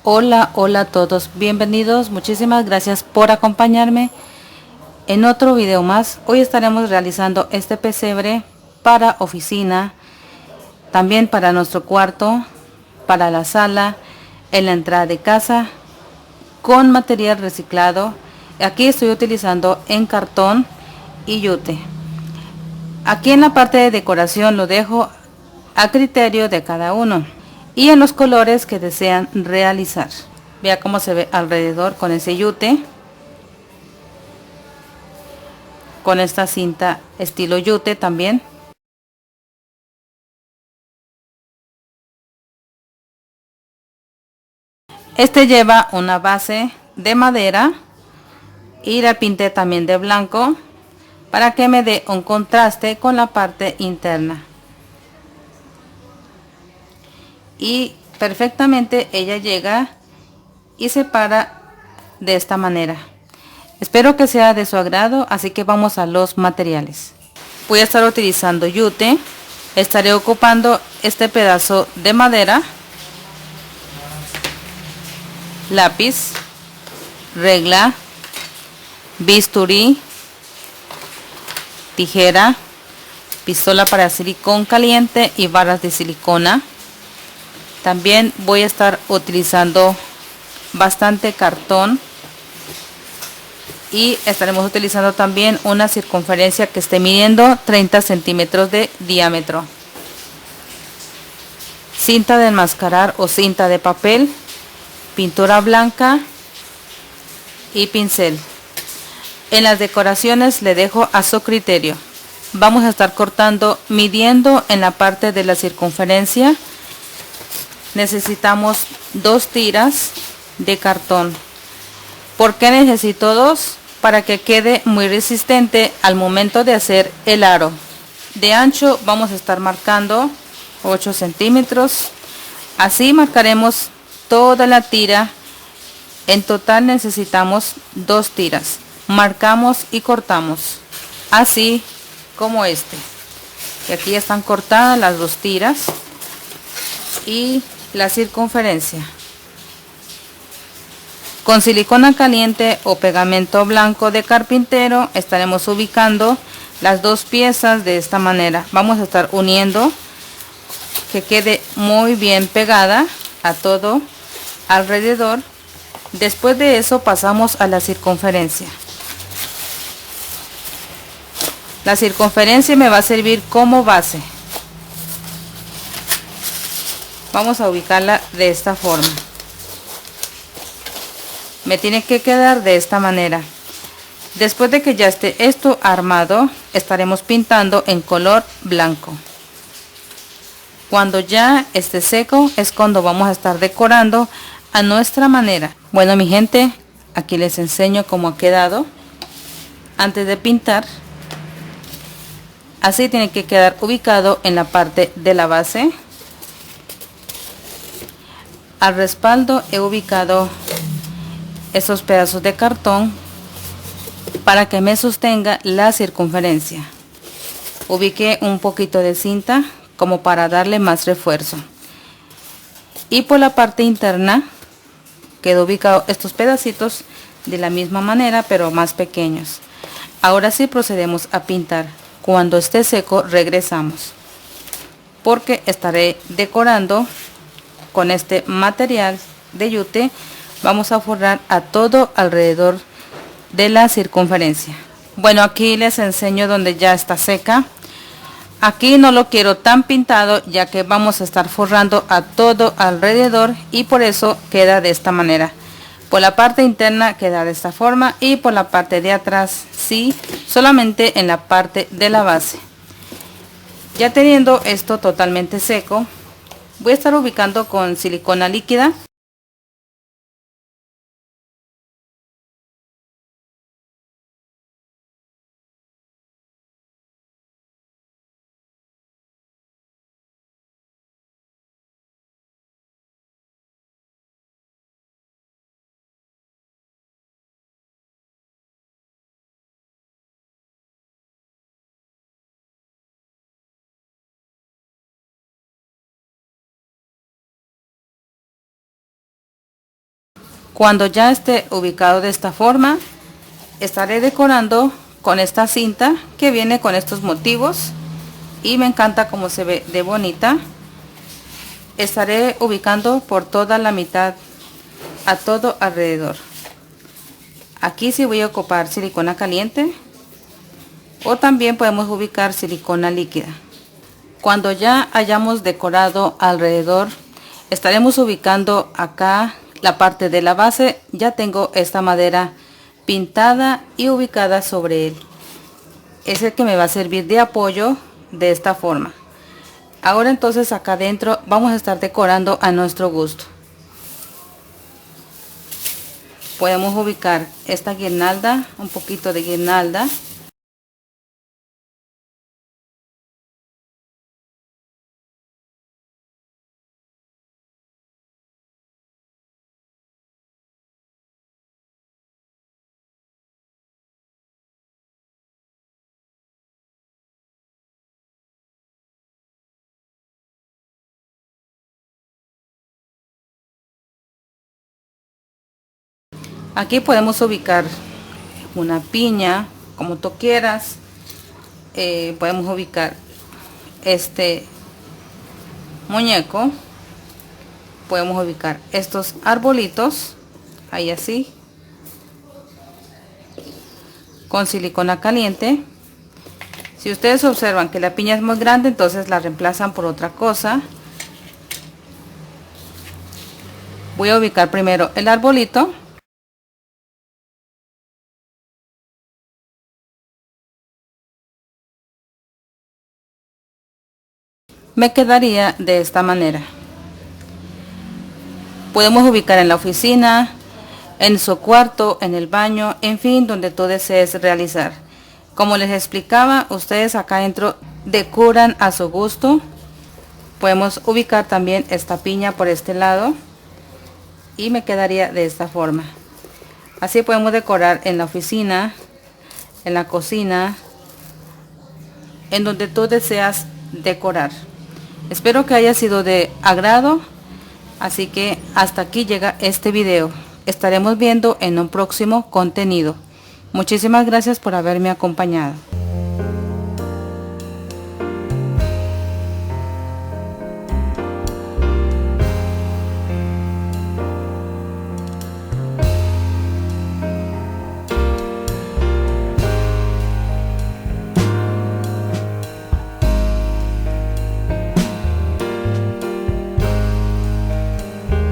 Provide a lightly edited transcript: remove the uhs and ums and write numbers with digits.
Hola, hola a todos, bienvenidos, muchísimas gracias por acompañarme en otro video más. Hoy estaremos realizando este pesebre para oficina, también para nuestro cuarto, para la sala, en la entrada de casa, con material reciclado. Aquí estoy utilizando en cartón y yute. Aquí en la parte de decoración lo dejo a criterio de cada uno y en los colores que desean realizar. Vea cómo se ve alrededor con ese yute, con esta cinta estilo yute también. Este lleva una base de madera y la pinté también de blanco para que me dé un contraste con la parte interna. Y perfectamente ella llega y se para de esta manera. Espero que sea de su agrado, así que vamos a los materiales. Voy a estar utilizando yute. Estaré ocupando este pedazo de madera, lápiz, regla, bisturí, tijera, pistola para silicón caliente y barras de silicona. También voy a estar utilizando bastante cartón y estaremos utilizando también una circunferencia que esté midiendo 30 centímetros de diámetro. Cinta de enmascarar o cinta de papel, pintura blanca y pincel. En las decoraciones le dejo a su criterio. Vamos a estar cortando, midiendo en la parte de la circunferencia. Necesitamos 2 tiras de cartón. ¿Por qué necesito 2? Para que quede muy resistente al momento de hacer el aro. De ancho vamos a estar marcando 8 centímetros. Así marcaremos toda la tira. En total necesitamos 2 tiras. Marcamos y cortamos. Así como este. Y aquí están cortadas las 2 tiras. Y la circunferencia. Con silicona caliente o pegamento blanco de carpintero estaremos ubicando las 2 piezas de esta manera. Vamos a estar uniendo que quede muy bien pegada a todo alrededor. Después de eso pasamos a la circunferencia. La circunferencia me va a servir como base. Vamos a ubicarla de esta forma. Me tiene que quedar de esta manera. Después de que ya esté esto armado, estaremos pintando en color blanco. Cuando ya esté seco es cuando vamos a estar decorando a nuestra manera. Bueno, mi gente, aquí les enseño cómo ha quedado antes de pintar. Así tiene que quedar ubicado en la parte de la base. Al respaldo he ubicado estos pedazos de cartón para que me sostenga la circunferencia. Ubiqué un poquito de cinta como para darle más refuerzo. Y por la parte interna quedó ubicado estos pedacitos de la misma manera, pero más pequeños. Ahora sí procedemos a pintar. Cuando esté seco regresamos, porque estaré decorando con este material de yute. Vamos a forrar a todo alrededor de la circunferencia. Bueno, aquí les enseño donde ya está seca. Aquí no lo quiero tan pintado, ya que vamos a estar forrando a todo alrededor y por eso queda de esta manera. Por la parte interna queda de esta forma y por la parte de atrás sí, solamente en la parte de la base. Ya teniendo esto totalmente seco, voy a estar ubicando con silicona líquida. Cuando ya esté ubicado de esta forma, estaré decorando con esta cinta que viene con estos motivos y me encanta cómo se ve de bonita. Estaré ubicando por toda la mitad, a todo alrededor. Aquí sí voy a ocupar silicona caliente, o también podemos ubicar silicona líquida. Cuando ya hayamos decorado alrededor, estaremos ubicando acá la parte de la base. Ya tengo esta madera pintada y ubicada sobre él. Es el que me va a servir de apoyo de esta forma. Ahora entonces acá adentro vamos a estar decorando a nuestro gusto. Podemos ubicar esta guirnalda, un poquito de guirnalda. Aquí podemos ubicar una piña, como tú quieras. Podemos ubicar este muñeco. Podemos ubicar estos arbolitos, ahí así, con silicona caliente. Si ustedes observan que la piña es muy grande, entonces la reemplazan por otra cosa. Voy a ubicar primero el arbolito. Me quedaría de esta manera. Podemos ubicar en la oficina, en su cuarto, en el baño, en fin, donde tú desees realizar. Como les explicaba, ustedes acá adentro decoran a su gusto. Podemos ubicar también esta piña por este lado y me quedaría de esta forma. Así podemos decorar en la oficina, en la cocina, en donde tú deseas decorar. Espero que haya sido de agrado, así que hasta aquí llega este video. Estaremos viendo en un próximo contenido. Muchísimas gracias por haberme acompañado.